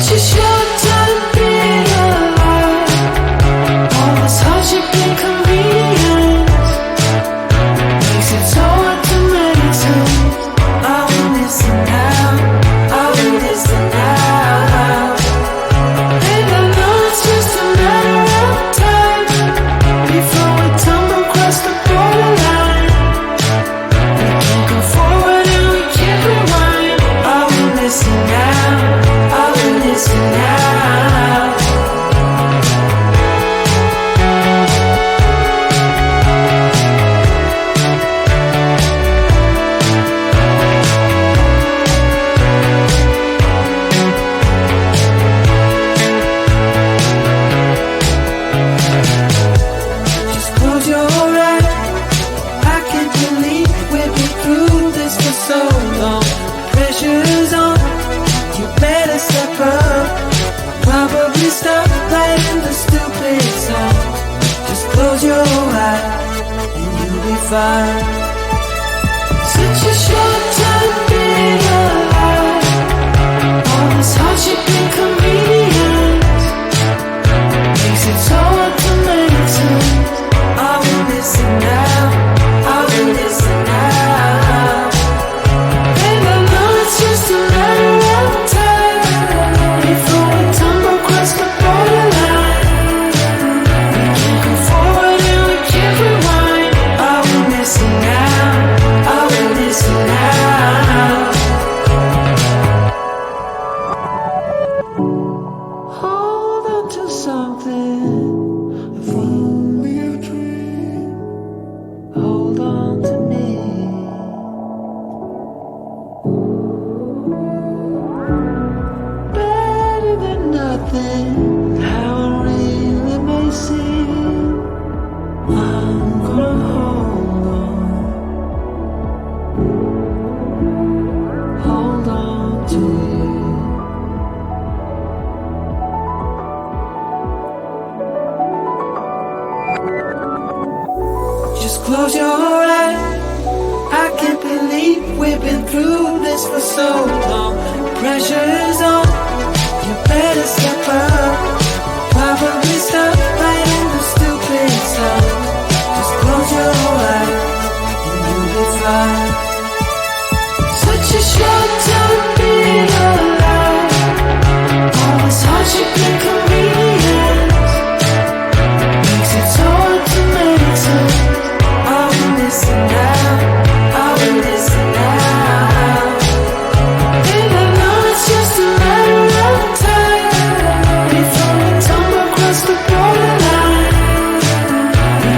Such a short time being alive. All this hardship and convenience makes it so hard to make sense. I will listen now, I will listen now. And I know it's just a matter of time before we tumble across the borderline. We can't go forward and we can't rewind. I will listen now, I will listen now. Just close your eyes. I can't believe we've been through this for so long. Pressure's on, you better step up. Probably stop playing the stupid song. Just close your eyes and you'll be fine. Such a short time being alive. All this hardship and convenience makes it so hard to make sense. I will listen now, I will listen now. And I know it's just a matter of time before we tumble across the borderline. We can't go forward and we can't rewind. I will listen now, I will listen now. Hold on to something, if only a dream. Hold on to me. Better than nothing, how it really may seem. I'm gonna hold on to you. Just close your eyes. I can't believe we've been through this for so long. Pressure's on, you better step up. Probably stop playing the stupid song. Just close your eyes and you'll be fine. Such a short time being alive. All this hardship and convenience makes it so hard to make sense. I will listen now, I will listen now. And I know it's just a matter of time before we tumble across the borderline. We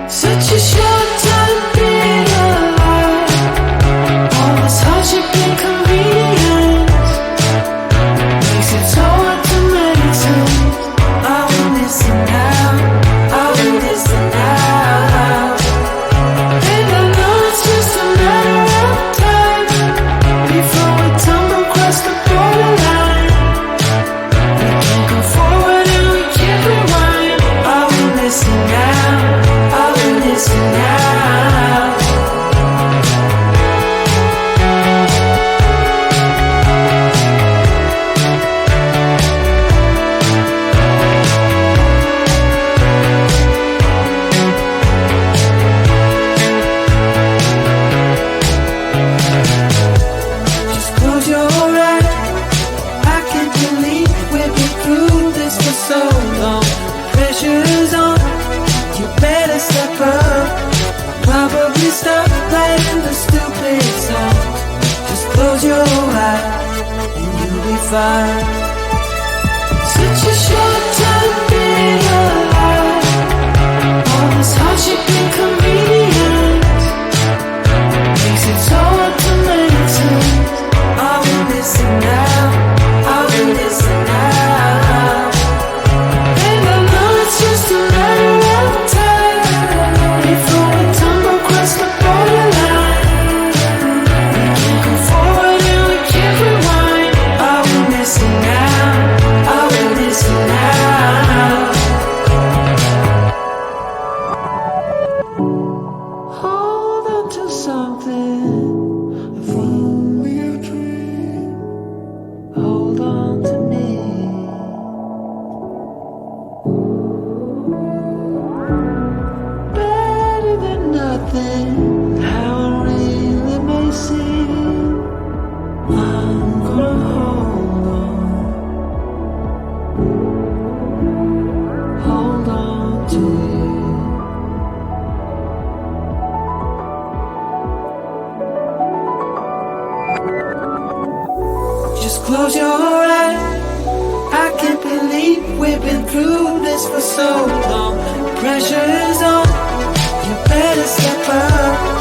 Such a short time being alive. All this hardship and convenience makes it so hard to meditate. I will listen now, I will listen now. And I know it's just a matter of time before we tumble across the borderline. We can't go forward and we can't rewind. I will listen now, I will listen now. Just close your eyes. I can't believe we've been through this for so long. Pressure's on, you better step up. Probably stop playing the stupid songs. Just close your eyes and you'll be fine. Such a short time being alive. All this hardship and convenience makes it so hard to meditate. I will listen now, I will listen now. And I know it's just a matter of time before we tumble across the borderline. We can't go forward and we can't rewind. I will listen now, I will listen now. Just close your eyes. I can't believe we've been through this for so long. Pressure's on, you better step up.